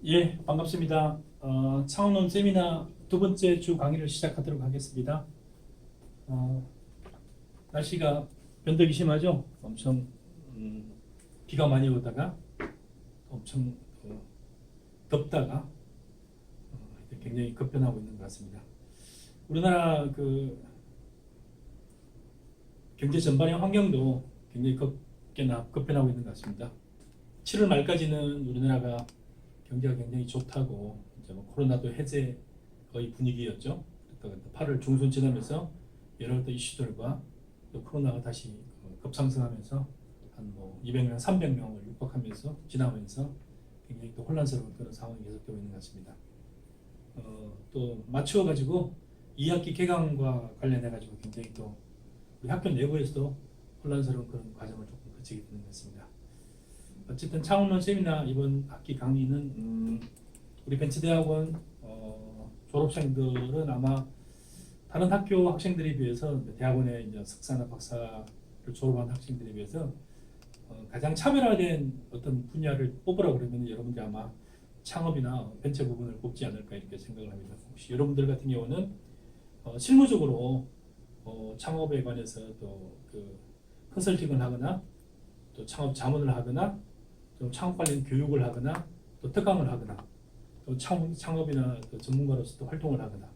예, 반갑습니다. 창업론 세미나 두 번째 주 강의를 시작하도록 하겠습니다. 어, 날씨가 변덕이 심하죠? 엄청 비가 많이 오다가 엄청 덥다가 굉장히 급변하고 있는 것 같습니다. 우리나라 그 경제 전반의 환경도 굉장히 급변하고 있는 것 같습니다. 7월 말까지는 우리나라가 경제가 굉장히 좋다고 이제 뭐 코로나도 해제의 분위기였죠. 그러니까 8월 중순 지나면서 여러 또 이슈들과 또 코로나가 다시 급상승하면서 한 뭐 200명, 300명을 육박하면서 지나면서 굉장히 또 혼란스러운 그런 상황이 계속되고 있는 것 같습니다. 또 맞추어 가지고 2학기 개강과 관련해 가지고 굉장히 또 우리 학교 내부에서도 혼란스러운 그런 과정을 조금 거치게 되는 것 같습니다. 어쨌든 창업론 세미나 이번 학기 강의는 우리 벤처대학원 졸업생들은 아마 다른 학교 학생들에 비해서 대학원에 이제 석사나 박사를 졸업한 학생들에 비해서 가장 차별화된 어떤 분야를 뽑으라고 그러면 여러분들이 아마 창업이나 벤처 부분을 뽑지 않을까 이렇게 생각을 합니다. 혹시 여러분들 같은 경우는 실무적으로 창업에 관해서 또 그 컨설팅을 하거나 또 창업 자문을 하거나 또 창업 관련 교육을 하거나 또 특강을 하거나 또 창업이나 또 전문가로서 또 활동을 하거나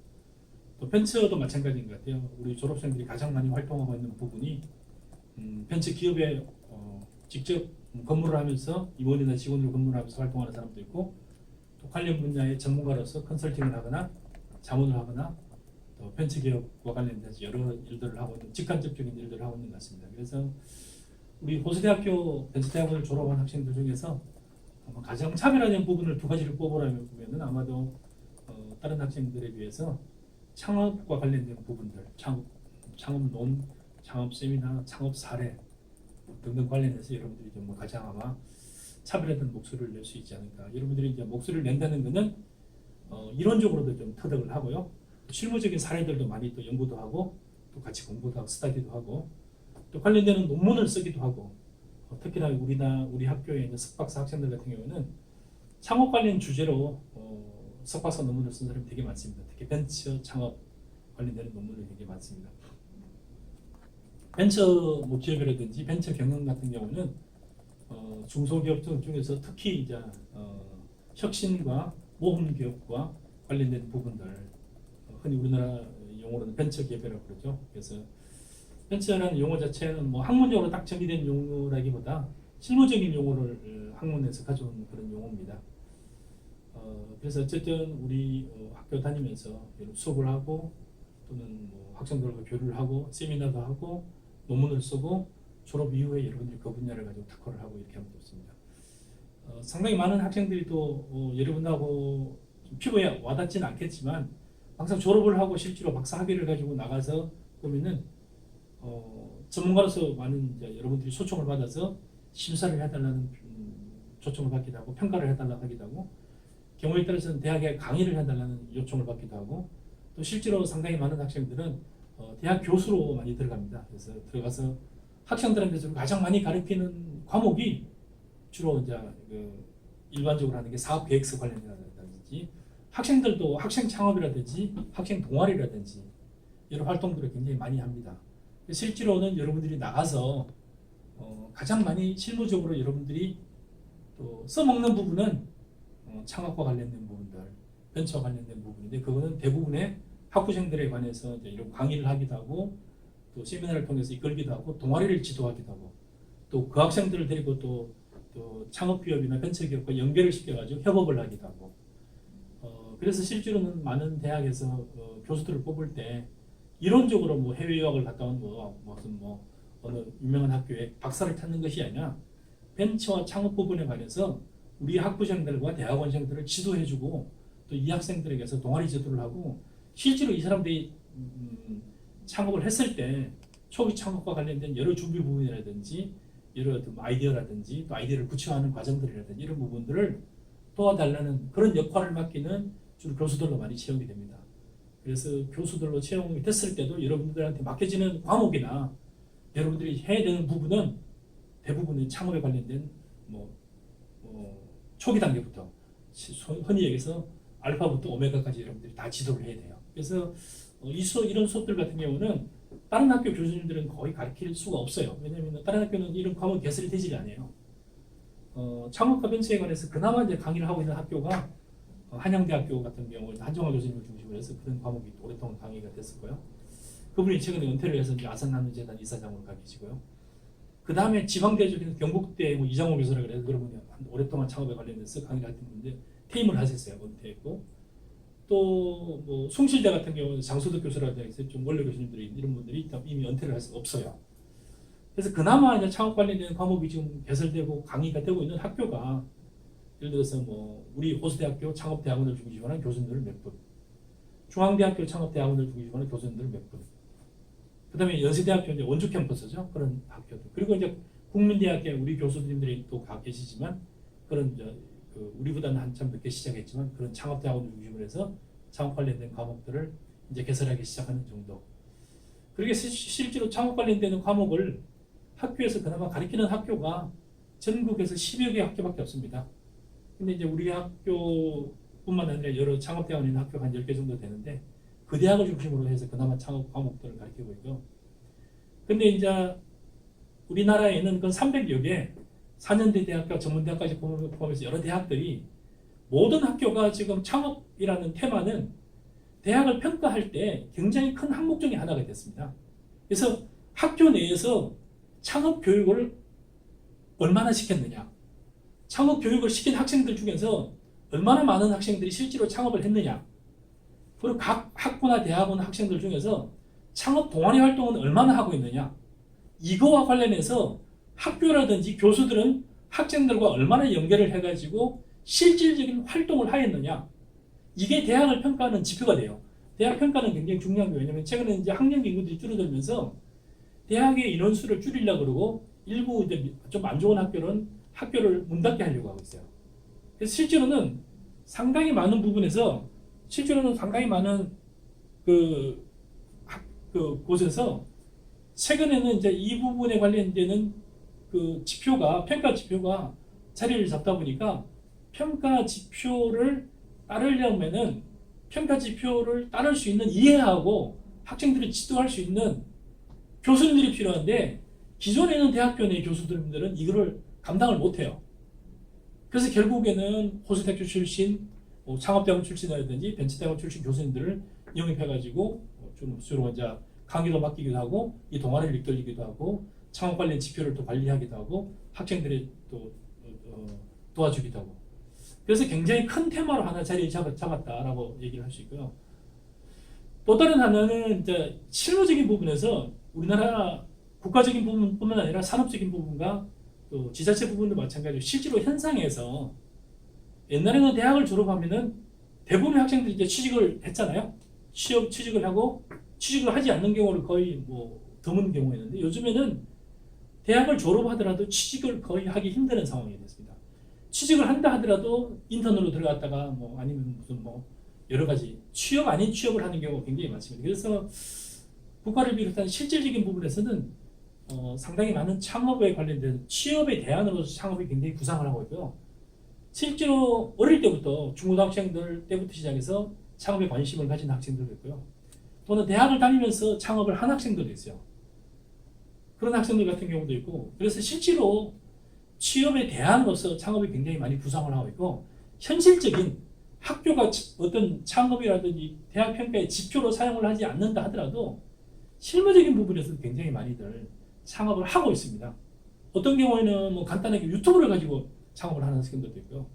또 벤처도 마찬가지인 것 같아요. 우리 졸업생들이 가장 많이 활동하고 있는 부분이 벤처 기업에 직접 근무를 하면서 임원이나 직원으로 근무를 하면서 활동하는 사람도 있고 또 관련 분야의 전문가로서 컨설팅을 하거나 자문을 하거나 또 벤처 기업과 관련돼서 여러 일들을 하고 있는 직간접적인 일들을 하고 있는 것 같습니다. 그래서 우리 호수대학교 벤처대학원을 졸업한 학생들 중에서 가장 차별화된 부분을 두 가지를 뽑으라면 보면은 아마도 다른 학생들에 비해서 창업과 관련된 부분들, 창업론, 창업 세미나, 창업 사례 등등 관련해서 여러분들이 좀 가장 아마 차별화된 목소리를 낼 수 있지 않을까. 여러분들이 이제 목소리를 낸다는 것은 이론적으로도 좀 터득을 하고요. 실무적인 사례들도 많이 또 연구도 하고 또 같이 공부도 하고 스터디도 하고 또 관련되는 논문을 쓰기도 하고 특히나 우리 학교에 있는 석박사 학생들 같은 경우는 창업 관련 주제로 석박사 논문을 쓴 사람이 되게 많습니다. 특히 벤처 창업 관련되는 논문이 되게 많습니다. 벤처 뭐 기업이라든지 벤처 경영 같은 경우는 중소기업 중에서 특히 이제 혁신과 모험 기업과 관련된 부분들 흔히 우리나라 용어로는 벤처 기업이라고 그러죠. 그래서 벤처라는 용어 자체는 뭐 학문적으로 딱 정의된 용어라기보다 실무적인 용어를 학문에서 가져온 그런 용어입니다. 그래서 어쨌든 우리 학교 다니면서 수업을 하고 또는 뭐 학생들과 교류를 하고 세미나도 하고 논문을 쓰고 졸업 이후에 여러분들이 그 분야를 가지고 특허를 하고 이렇게 하면 좋습니다. 상당히 많은 학생들이 또 여러분하고 피부에 와닿지는 않겠지만 막상 졸업을 하고 실제로 박사 학위를 가지고 나가서 보면은 전문가로서 많은 이제 여러분들이 초청을 받아서 심사를 해달라는 초청을 받기도 하고 평가를 해달라고 하기도 하고 경우에 따라서는 대학에 강의를 해달라는 요청을 받기도 하고 또 실제로 상당히 많은 학생들은 대학 교수로 많이 들어갑니다. 그래서 들어가서 학생들한테 가장 많이 가르치는 과목이 주로 이제 일반적으로 하는 게 사업 계획서 관련이라든지 학생들도 학생 창업이라든지 학생 동아리라든지 이런 활동들을 굉장히 많이 합니다. 실제로는 여러분들이 나가서 가장 많이 실무적으로 여러분들이 또 써먹는 부분은 창업과 관련된 부분들, 벤처와 관련된 부분인데 그거는 대부분의 학부생들에 관해서 이제 이런 강의를 하기도 하고 또 세미나를 통해서 이끌기도 하고 동아리를 지도하기도 하고 또 그 학생들을 데리고 또 창업기업이나 벤처기업과 연결을 시켜가지고 협업을 하기도 하고 그래서 실제로는 많은 대학에서 교수들을 뽑을 때 이론적으로 뭐 해외 유학을 갔다 온 무슨 뭐 어느 유명한 학교에 박사를 찾는 것이 아니라 벤처와 창업 부분에 관해서 우리 학부생들과 대학원생들을 지도해주고 또 이 학생들에게서 동아리 지도를 하고 실제로 이 사람들이 창업을 했을 때 초기 창업과 관련된 여러 준비 부분이라든지 여러 아이디어라든지 또 아이디어를 구체화하는 과정들이라든지 이런 부분들을 도와달라는 그런 역할을 맡기는 주로 교수들로 많이 채용이 됩니다. 그래서 교수들로 채용이 됐을 때도 여러분들한테 맡겨지는 과목이나 여러분들이 해야 되는 부분은 대부분이 창업에 관련된 초기 단계부터 흔히 얘기해서 알파부터 오메가까지 여러분들이 다 지도를 해야 돼요. 그래서 이런 수업들 같은 경우는 다른 학교 교수님들은 거의 가르칠 수가 없어요. 왜냐하면 다른 학교는 이런 과목 개설이 되지 않아요. 창업과 벤처에 관해서 그나마 이제 강의를 하고 있는 학교가 한양대학교 같은 경우는 한정화 교수님을 중심으로 해서 그런 과목이 오랫동안 강의가 됐었고요. 그분이 최근에 은퇴를 해서 이제 아산나눔재단 이사장으로 가 계시고요. 그 다음에 지방대 중에서 경북대 뭐 이장호 교수라 그래서 그러면 오랫동안 창업에 관련돼서 강의를 하던 분인데 퇴임을 하셨어요. 은퇴했고 또 뭐 숭실대 같은 경우는 장소득 교수라든지 해서 좀 원래 교수님들이 이런 분들이 이미 은퇴를 할 수 없어요. 그래서 그나마 이제 창업 관련된 과목이 지금 개설되고 강의가 되고 있는 학교가 예를 들어서 뭐 우리 호수대학교 창업대학원을 중심으로 하는 교수님들 몇 분, 중앙대학교 창업대학원을 중심으로 하는 교수님들 몇 분, 그 다음에 연세대학교 이제 원주 캠퍼스죠. 그런 학교들. 그리고 이제 국민대학교 우리 교수님들이 또 가 계시지만 그런 우리보다는 한참 늦게 시작했지만 그런 창업대학원을 중심으로 해서 창업 관련된 과목들을 이제 개설하기 시작하는 정도. 그렇게 실제로 창업 관련되는 과목을 학교에서 그나마 가르치는 학교가 전국에서 10여 개 학교밖에 없습니다. 근데 이제 우리 학교뿐만 아니라 여러 창업대학원 있는 학교가 한 10개 정도 되는데 그 대학을 중심으로 해서 그나마 창업 과목들을 가르치고 있고, 근데 이제 우리나라에는 그 300여 개 4년대 대학과 전문대학까지 포함해서 여러 대학들이 모든 학교가 지금 창업이라는 테마는 대학을 평가할 때 굉장히 큰 항목 중에 하나가 됐습니다. 그래서 학교 내에서 창업 교육을 얼마나 시켰느냐, 창업 교육을 시킨 학생들 중에서 얼마나 많은 학생들이 실제로 창업을 했느냐, 그리고 각 학부나 대학원 학생들 중에서 창업 동아리 활동은 얼마나 하고 있느냐, 이거와 관련해서 학교라든지 교수들은 학생들과 얼마나 연결을 해가지고 실질적인 활동을 하였느냐, 이게 대학을 평가하는 지표가 돼요. 대학 평가는 굉장히 중요한 거예요. 왜냐하면 최근에 이제 학령 인구들이 줄어들면서 대학의 인원수를 줄이려고 그러고 일부 이제 좀 안 좋은 학교는 학교를 문 닫게 하려고 하고 있어요. 그래서 실제로는 상당히 많은 부분에서 상당히 많은 곳에서 최근에는 이제 이 부분에 관련되는 평가 지표가 자리를 잡다 보니까 평가 지표를 따르려면은 평가 지표를 따를 수 있는 이해하고 학생들이 지도할 수 있는 교수님들이 필요한데 기존에 있는 대학교 내 교수들은 이거를 감당을 못해요. 그래서 결국에는 호수대학교 출신, 창업대학원 출신이라든지 벤처대학원 출신 교수님들을 영입해가지고 좀 주로 이제 강의도 맡기기도 하고 이 동아리를 이끌기도 하고 창업 관련 지표를 또 관리하기도 하고 학생들이 또 도와주기도 하고, 그래서 굉장히 큰 테마로 하나 자리를 잡았다라고 얘기를 할 수 있고요. 또 다른 하나는 이제 실무적인 부분에서 우리나라 국가적인 부분뿐만 아니라 산업적인 부분과 또 지자체 부분도 마찬가지로 실제로 현상에서 옛날에는 대학을 졸업하면은 대부분의 학생들이 이제 취직을 했잖아요. 취직을 하고 취직을 하지 않는 경우를 거의 뭐 드문 경우였는데 요즘에는 대학을 졸업하더라도 취직을 거의 하기 힘든 상황이 됐습니다. 취직을 한다 하더라도 인턴으로 들어갔다가 뭐 아니면 무슨 뭐 여러 가지 취업 아닌 취업을 하는 경우가 굉장히 많습니다. 그래서 국가를 비롯한 실질적인 부분에서는 상당히 많은 창업에 관련된 취업의 대안으로서 창업이 굉장히 구상을 하고 있고요. 실제로 어릴 때부터 중고등학생들 때부터 시작해서 창업에 관심을 가진 학생들도 있고요. 또는 대학을 다니면서 창업을 한 학생들도 있어요. 그런 학생들 같은 경우도 있고, 그래서 실제로 취업의 대안으로서 창업이 굉장히 많이 구상을 하고 있고, 현실적인 학교가 어떤 창업이라든지 대학 평가의 지표로 사용을 하지 않는다 하더라도 실무적인 부분에서 굉장히 많이들 창업을 하고 있습니다. 어떤 경우에는 뭐 간단하게 유튜브를 가지고 창업을 하는 학생들도 있고요.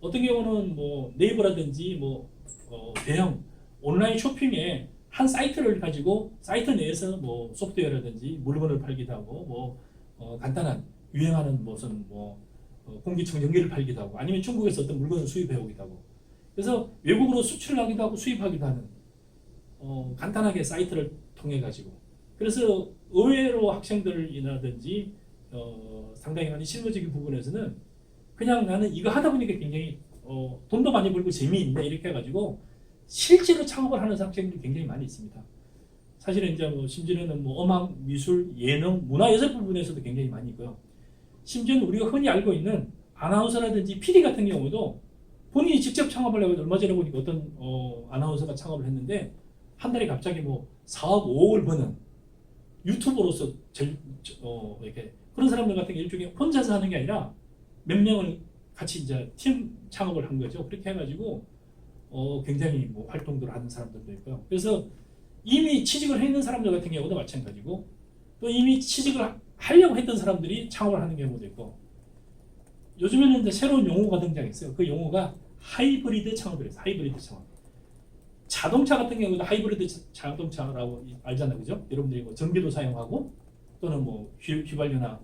어떤 경우는 뭐 네이버라든지 뭐 대형 온라인 쇼핑에 한 사이트를 가지고 사이트 내에서 뭐 소프트웨어라든지 물건을 팔기도 하고 뭐 간단한 유행하는 무슨 공기청정기를 팔기도 하고 아니면 중국에서 어떤 물건을 수입해 오기도 하고, 그래서 외국으로 수출을 하기도 하고 수입하기도 하는 간단하게 사이트를 통해 가지고, 그래서 의외로 학생들이라든지 상당히 많이 실무적인 부분에서는 그냥 나는 이거 하다 보니까 굉장히 돈도 많이 벌고 재미있네 이렇게 해가지고 실제로 창업을 하는 학생들이 굉장히 많이 있습니다. 사실은 이제 심지어는 음악, 미술, 예능, 문화예술 부분에서도 굉장히 많이 있고요. 심지어는 우리가 흔히 알고 있는 아나운서라든지 PD 같은 경우도 본인이 직접 창업을 해가지고 얼마 전에 보니까 어떤 아나운서가 창업을 했는데 한 달에 갑자기 뭐 4억, 5억을 버는 유튜버로서 이렇게 그런 사람들 같은 게 일종의 혼자서 하는 게 아니라 몇 명을 같이 이제 팀 창업을 한 거죠. 그렇게 해가지고 굉장히 뭐 활동들을 하는 사람들도 있고요. 그래서 이미 취직을 해 있는 사람들 같은 경우도 마찬가지고 또 이미 취직을 하려고 했던 사람들이 창업을 하는 경우도 있고 요즘에는 이제 새로운 용어가 등장했어요. 그 용어가 하이브리드 창업이래요. 하이브리드 창업. 자동차 같은 경우도 하이브리드 자동차라고 알잖아요. 그죠? 여러분들이 뭐 전기도 사용하고 또는 뭐 휘발유나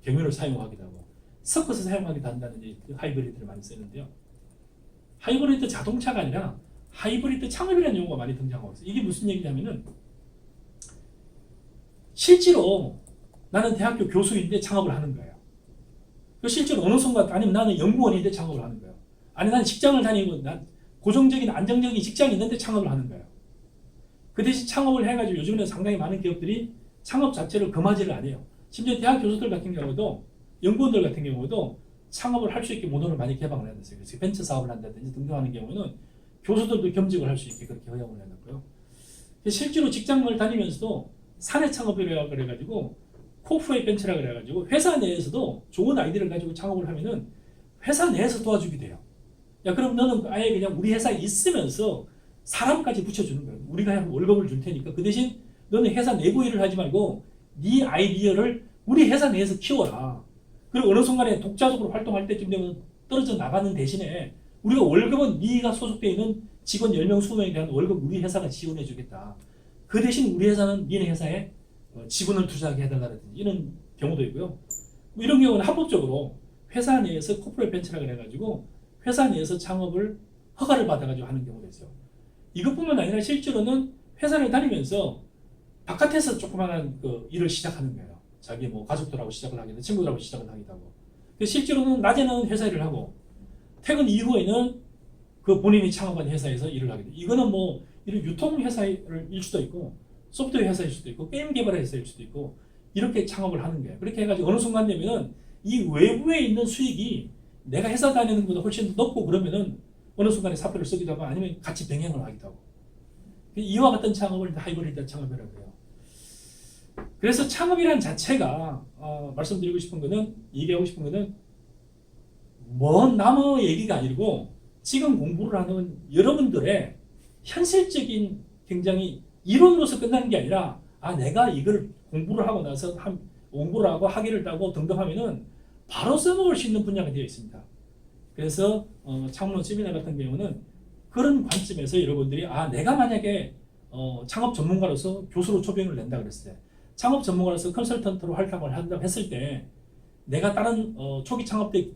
경유를 사용하기도 하고 섞어서 사용하기도 한다는 하이브리드를 많이 쓰는데요. 하이브리드 자동차가 아니라 하이브리드 창업이라는 용어가 많이 등장하고 있어요. 이게 무슨 얘기냐면은 실제로 나는 대학교 교수인데 창업을 하는 거예요. 실제로 어느 순간 아니면 나는 연구원인데 창업을 하는 거예요. 아니 나는 직장을 다니고 난 고정적인 안정적인 직장이 있는데 창업을 하는 거예요. 그 대신 창업을 해가지고 요즘에는 상당히 많은 기업들이 창업 자체를 금하지를 안 해요. 심지어 대학 교수들 같은 경우도 연구원들 같은 경우도 창업을 할 수 있게 모델을 많이 개방을 해놨어요. 그래서 벤처 사업을 한다든지 등등 하는 경우는 교수들도 겸직을 할 수 있게 그렇게 허용을 해놨고요. 실제로 직장을 다니면서도 사내 창업이라고 그래가지고 코프웨이 벤처라고 그래가지고 회사 내에서도 좋은 아이디어를 가지고 창업을 하면은 회사 내에서 도와주게 돼요. 야 그럼 너는 아예 그냥 우리 회사에 있으면서 사람까지 붙여주는 거예요. 우리가 월급을 줄 테니까 그 대신 너는 회사 내부 일을 하지 말고 네 아이디어를 우리 회사 내에서 키워라. 그리고 어느 순간에 독자적으로 활동할 때쯤 되면 떨어져 나가는 대신에 우리가 월급은 네가 소속되어 있는 직원 10명, 20명에 대한 월급 우리 회사가 지원해 주겠다. 그 대신 우리 회사는 니네 회사에 지분을 투자하게 해달라든지 이런 경우도 있고요. 뭐 이런 경우는 합법적으로 회사 내에서 코퍼레이트 벤처라고 해가지고 회사 내에서 창업을 허가를 받아가지고 하는 경우도 있어요. 이것뿐만 아니라 실제로는 회사를 다니면서 바깥에서 조그마한 그 일을 시작하는 거예요. 자기 뭐 가족들하고 시작을 하기도 친구들하고 시작을 하기도 하고. 실제로는 낮에는 회사 일을 하고 퇴근 이후에는 그 본인이 창업한 회사에서 일을 하게 돼요. 이거는 뭐 이런 유통 회사일 수도 있고 소프트웨어 회사일 수도 있고 게임 개발 회사일 수도 있고 이렇게 창업을 하는 거예요. 그렇게 해가지고 어느 순간 되면은 이 외부에 있는 수익이 내가 회사 다니는 것보다 훨씬 더 높고 그러면은 어느 순간에 사표를 쓰기도 하고 아니면 같이 병행을 하기도 하고 이와 같은 창업을 하이브리드 창업이라고 해요. 그래서 창업이란 자체가 말씀드리고 싶은 거는 얘기하고 싶은 거는 먼 남의 얘기가 아니고 지금 공부를 하는 여러분들의 현실적인 굉장히 이론으로서 끝나는 게 아니라 내가 이걸 공부를 하고 나서 공부를 하고 학위를 따고 등등 하면은 바로 써먹을 수 있는 분야가 되어 있습니다. 그래서 창업론 세미나 같은 경우는 그런 관점에서 여러분들이 내가 만약에 창업 전문가로서 교수로 초빙을 낸다 그랬을 때 창업 전문가로서 컨설턴트로 활동을 한다고 했을 때 내가 다른 초기 창업 때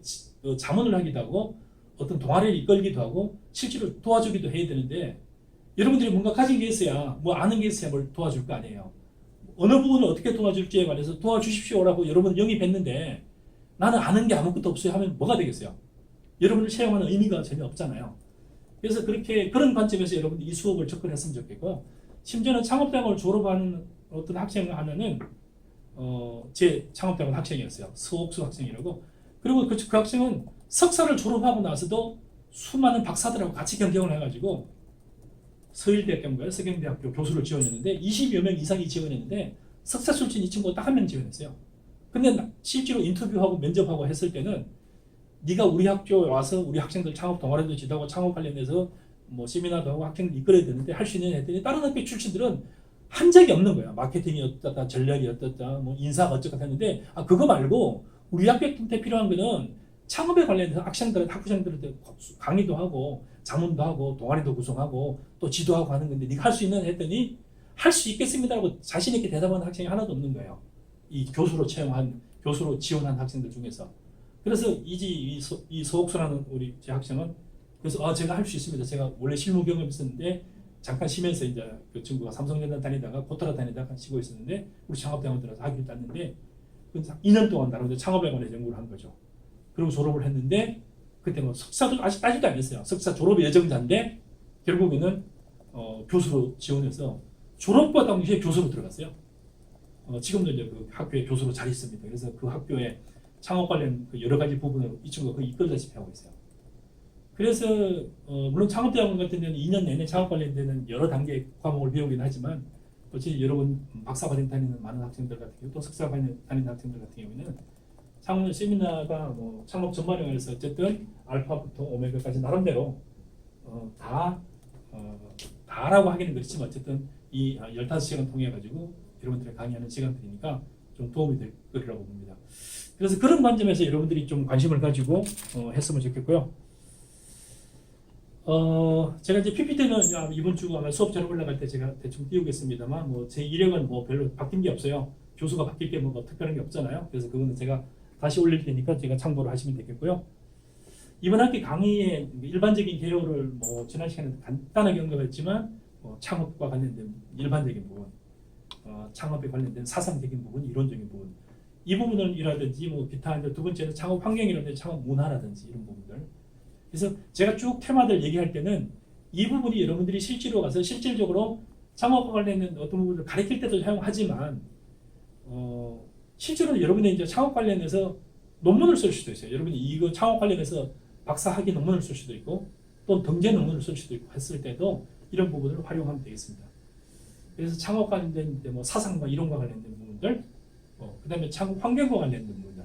자문을 하기도 하고 어떤 동아리를 이끌기도 하고 실제로 도와주기도 해야 되는데 여러분들이 뭔가 가진 게 있어야 뭐 아는 게 있어야 뭘 도와줄 거 아니에요. 어느 부분을 어떻게 도와줄지에 관해서 도와주십시오라고 여러분 영입했는데 나는 아는 게 아무것도 없어요 하면 뭐가 되겠어요? 여러분을 채용하는 의미가 전혀 없잖아요. 그래서 그런 관점에서 여러분들 이 수업을 접근했으면 좋겠고 심지어는 창업대학을 졸업하는 어떤 학생 하나는 제 창업대학원 학생이었어요. 서옥수 학생이라고. 그리고 그 학생은 석사를 졸업하고 나서도 수많은 박사들하고 같이 경쟁을 해가지고 서일대학교인가요? 서경대학교 교수를 지원했는데 20여 명 이상이 지원했는데 석사 출신 이 친구가 딱 한 명 지원했어요. 근데 실제로 인터뷰하고 면접하고 했을 때는 네가 우리 학교에 와서 우리 학생들 창업 동아리도 지도하고 창업 관련해서 뭐 세미나도 하고 학생들 이끌어야 되는데 할 수 있느냐 했더니 다른 학교 출신들은 한 적이 없는 거야. 마케팅이 어떻다, 전략이 어떻다, 뭐 인사가 어쩌다 했는데 그거 말고 우리 학교한테 필요한 거는 창업에 관련해서 학생들한테 강의도 하고 자문도 하고 동아리도 구성하고 또 지도하고 하는 건데 네가 할 수 있느냐 했더니 할 수 있겠습니다라고 자신 있게 대답하는 학생이 하나도 없는 거예요. 이 교수로 지원한 학생들 중에서. 그래서 이 서옥수라는 우리 제 학생은 그래서 제가 할 수 있습니다. 제가 원래 실무 경험이 있었는데 잠깐 쉬면서 이제 그 친구가 삼성전자 다니다가 고타라 다니다가 쉬고 있었는데 우리 창업대학원 들어서 학위를 땄는데 2년 동안 나름대로 창업에 관해 연구를 한 거죠. 그리고 졸업을 했는데 그때 뭐 석사도 아직 따지도 안 했어요. 석사 졸업 예정자인데 결국에는 교수로 지원해서 졸업과 동시에 교수로 들어갔어요. 지금도 이제 그 학교에 교수로 잘 있습니다. 그래서 그 학교에 창업 관련 그 여러 가지 부분을 이 친구가 거의 이끌다시피 하고 있어요. 그래서 물론 창업대학원 같은 경우는 2년 내내 창업 관련되는 여러 단계 과목을 배우긴 하지만 어찌 여러분 박사과정 다니는 많은 학생들 같은 경우 또 석사과정 다니는 학생들 같은 경우에는 창업 세미나가 뭐 창업 전반에 관해서 어쨌든 알파부터 오메가까지 나름대로 다 다라고 하기는 그렇지만 어쨌든 이 15시간 통해 가지고 여러분들이 강의하는 시간들이니까 좀 도움이 될 거라고 봅니다. 그래서 그런 관점에서 여러분들이 좀 관심을 가지고 했으면 좋겠고요. 제가 이제 PPT는 이번 주 아마 수업 자료 올라갈 때 제가 대충 띄우겠습니다만 뭐 제 이력은 뭐 별로 바뀐 게 없어요. 교수가 바뀔 게 뭐 특별한 게 없잖아요. 그래서 그거는 제가 다시 올릴 테니까 제가 참고를 하시면 되겠고요. 이번 학기 강의의 일반적인 개요를 뭐 지난 시간에 간단하게 언급했지만 창업과 관련된 일반적인 부분, 창업에 관련된 사상적인 부분, 이론적인 부분, 이 부분이라든지 뭐 기타 이제 두 번째는 창업 환경이라든지 창업 문화라든지 이런 부분들. 그래서 제가 쭉 테마들 얘기할 때는 이 부분이 여러분들이 실제로 가서 실질적으로 창업과 관련된 어떤 부분을 가르칠 때도 사용하지만 실제로 여러분이 이제 창업 관련해서 논문을 쓸 수도 있어요. 여러분이 이거 창업 관련해서 박사 학위 논문을 쓸 수도 있고 또 경제 논문을 쓸 수도 있고 했을 때도 이런 부분을 활용하면 되겠습니다. 그래서 창업 관련된 뭐 사상과 이론과 관련된 부분들, 그다음에 창업 환경과 관련된 부분들.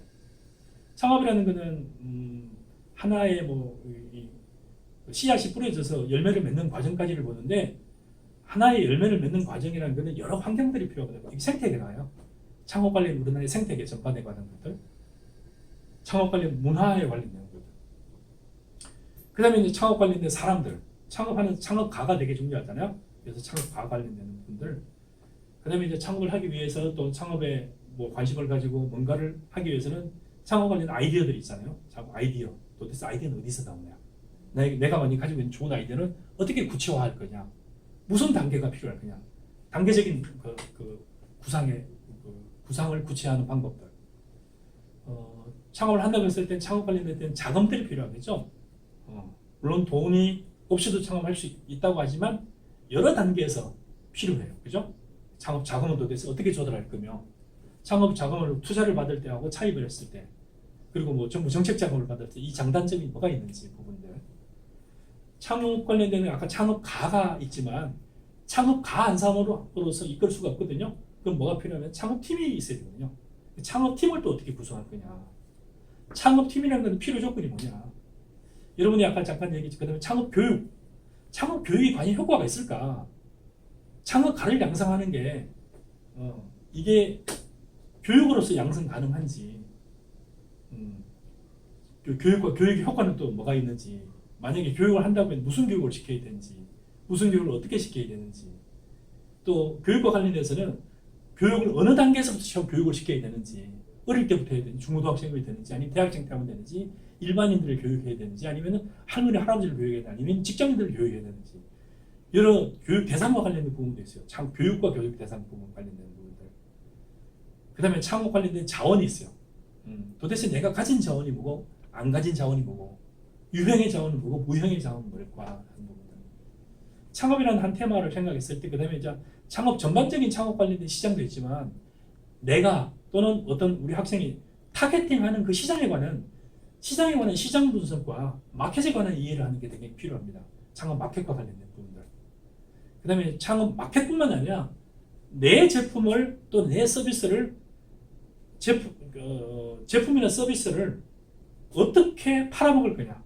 창업이라는 것은 하나의 뭐 씨앗이 뿌려져서 열매를 맺는 과정까지를 보는데 하나의 열매를 맺는 과정이라는 것은 여러 환경들이 필요하거든요. 이게 생태계나요. 창업 관련 우리나라의 생태계 전반에 관한 것들, 창업 관련 문화에 관련된 것들. 그 다음에 이제 창업 관련된 사람들, 창업하는 창업가가 되게 중요하잖아요. 그래서 창업가 관련된 분들. 그 다음에 이제 창업을 하기 위해서 또 창업에 뭐 관심을 가지고 뭔가를 하기 위해서는 창업 관련 아이디어들이 있잖아요. 창업 아이디어. 도대체 아이디어는 어디서 나오냐? 내가 만약 가지고 있는 좋은 아이디어는 어떻게 구체화할 거냐? 무슨 단계가 필요할 거냐? 단계적인 구상을 구체화하는 방법들. 창업을 한다고 했을 때 창업 관련된 자금들이 필요하겠죠. 물론 돈이 없이도 창업할 수 있다고 하지만 여러 단계에서 필요해요. 그죠? 창업 자금은 도대체 어떻게 조달할 거며 창업 자금을 투자를 받을 때하고 차입을 했을 때 그리고 뭐 정부 정책 자금을 받을 때 이 장단점이 뭐가 있는지 부분들. 창업 관련된 아까 창업가가 있지만 창업가 한 사람으로서 이끌 수가 없거든요. 그럼 뭐가 필요하면 창업팀이 있어야 되거든요. 창업팀을 또 어떻게 구성할 거냐. 창업팀이라는 건 필요 조건이 뭐냐. 여러분이 아까 잠깐 얘기했죠. 그 다음에 창업교육. 창업교육이 과연 효과가 있을까? 창업가를 양성하는 게 이게 교육으로서 양성 가능한지 교육과 교육의 효과는 또 뭐가 있는지 만약에 교육을 한다고 하면 무슨 교육을 시켜야 되는지 무슨 교육을 어떻게 시켜야 되는지 또 교육과 관련해서는 교육을 어느 단계에서부터 교육을 시켜야 되는지 어릴 때부터 해야 되는지 중고등학생이 되는지 아니면 대학생 때 하면 되는지 일반인들을 교육해야 되는지 아니면 할머니 할아버지를 교육해야 되는지 아니면 직장인들을 교육해야 되는지 여러 교육 대상과 관련된 부분도 있어요. 교육과 교육 대상 부분 관련된 부분들. 그 다음에 창업 관련된 자원이 있어요. 도대체 내가 가진 자원이 뭐고 안 가진 자원이 뭐고 유형의 자원은 뭐고 무형의 자원은 뭘까 하는 부분들. 창업이라는 한 테마를 생각했을 때 그 다음에 이제 창업 전반적인 창업 관련된 시장도 있지만 내가 또는 어떤 우리 학생이 타겟팅하는 그 시장에 관한 시장 분석과 마켓에 관한 이해를 하는 게 되게 필요합니다. 창업 마켓과 관련된 부분들. 그 다음에 창업 마켓뿐만 아니라 내 제품을 또 내 서비스를 제품이나 서비스를 어떻게 팔아먹을 거냐.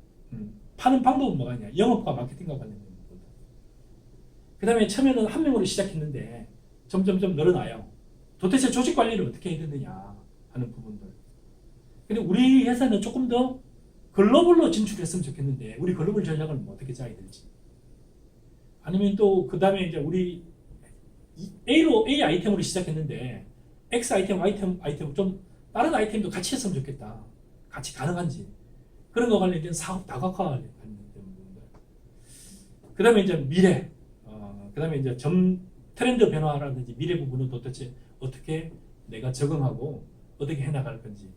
파는 방법은 뭐가 있냐. 영업과 마케팅과 관련된 부분들. 그 다음에 처음에는 한 명으로 시작했는데 점점점 늘어나요. 도대체 조직 관리를 어떻게 해야 되느냐 하는 부분들. 근데 우리 회사는 조금 더 글로벌로 진출했으면 좋겠는데 우리 글로벌 전략을 어떻게 짜야 될지. 아니면 또 그 다음에 이제 우리 A 아이템으로 시작했는데 X 아이템, 아이템 좀 다른 아이템도 같이 했으면 좋겠다. 같이 가능한지. 그런 거 관련된 사업 다각화 관련된 부분들. 그 다음에 이제 미래. 그 다음에 이제 트렌드 변화라든지 미래 부분은 도대체 어떻게 내가 적응하고 어떻게 해나갈 건지.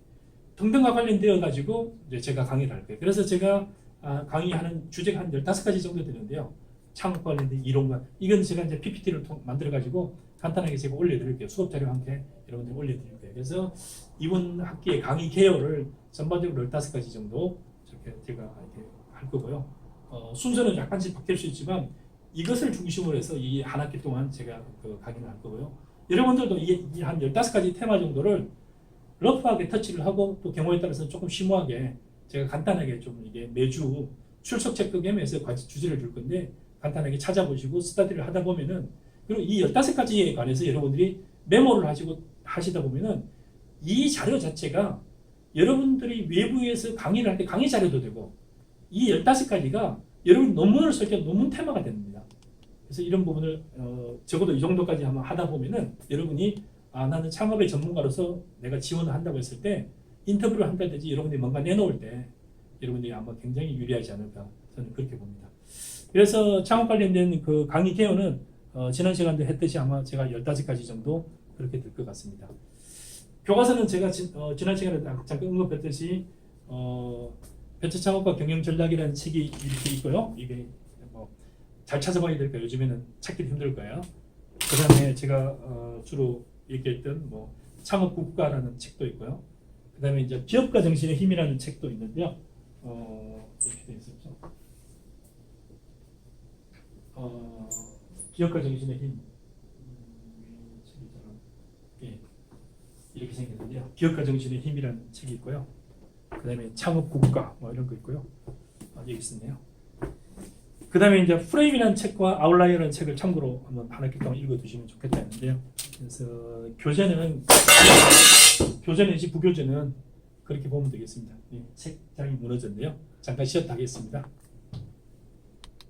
등등과 관련되어 가지고 이제 제가 강의를 할 거예요. 그래서 제가 강의하는 주제가 한 15가지 정도 되는데요. 창업 관련된 이론과 이건 제가 이제 PPT를 만들어 가지고 간단하게 제가 올려드릴게요. 수업 자료와 함께 여러분들 올려드릴 거예요. 그래서 이번 학기의 강의 개요를 전반적으로 15가지 정도 제가 이렇게 할 거고요. 순서는 약간씩 바뀔 수 있지만 이것을 중심으로 해서 이 한 학기 동안 제가 그 강의를 할 거고요. 여러분들도 이게 한 15가지 테마 정도를 러프하게 터치를 하고 또 경우에 따라서는 조금 심오하게 제가 간단하게 좀 이게 매주 출석 체크 겸해서 주제를 줄 건데 간단하게 찾아보시고 스터디를 하다 보면은 그리고 이 15가지에 관해서 여러분들이 메모를 하시다 보면은 이 자료 자체가 여러분들이 외부에서 강의를 할 때 강의 자료도 되고 이 15가지가 여러분 논문을 쓸 때 논문 테마가 됩니다. 그래서 이런 부분을 적어도 이 정도까지 한번 하다 보면은 여러분이 나는 창업의 전문가로서 내가 지원을 한다고 했을 때 인터뷰를 한다든지 여러분들이 뭔가 내놓을 때 여러분들이 아마 굉장히 유리하지 않을까 저는 그렇게 봅니다. 그래서 창업 관련된 그 강의 개요는 지난 시간도 했듯이 아마 제가 15가지 정도 그렇게 될 것 같습니다. 교과서는 제가 지난 시간에 잠깐 언급했듯이 배치 창업과 경영 전략이라는 책이 이렇게 있고요. 이게 뭐 잘 찾아봐야 될까 요즘에는 찾기 힘들 거예요. 그다음에 제가 주로 얘기했던 뭐 창업 국가라는 책도 있고요. 그다음에 이제 기업가 정신의 힘이라는 책도 있는데요. 이렇게 돼 있었죠. 기업가 정신의 힘 예, 이렇게 생겼는데요. 기업가 정신의 힘이라는 책이 있고요. 그다음에 창업 국가 뭐 이런 거 있고요. 여기 있었네요. 그다음에 이제 프레임이라는 책과 아웃라이어라는 책을 참고로 한번 한 학기 동안 읽어두시면 좋겠다 했는데요. 그래서 교재는 부교재는 그렇게 보면 되겠습니다. 책장이 무너졌네요. 잠깐 쉬었다 하겠습니다.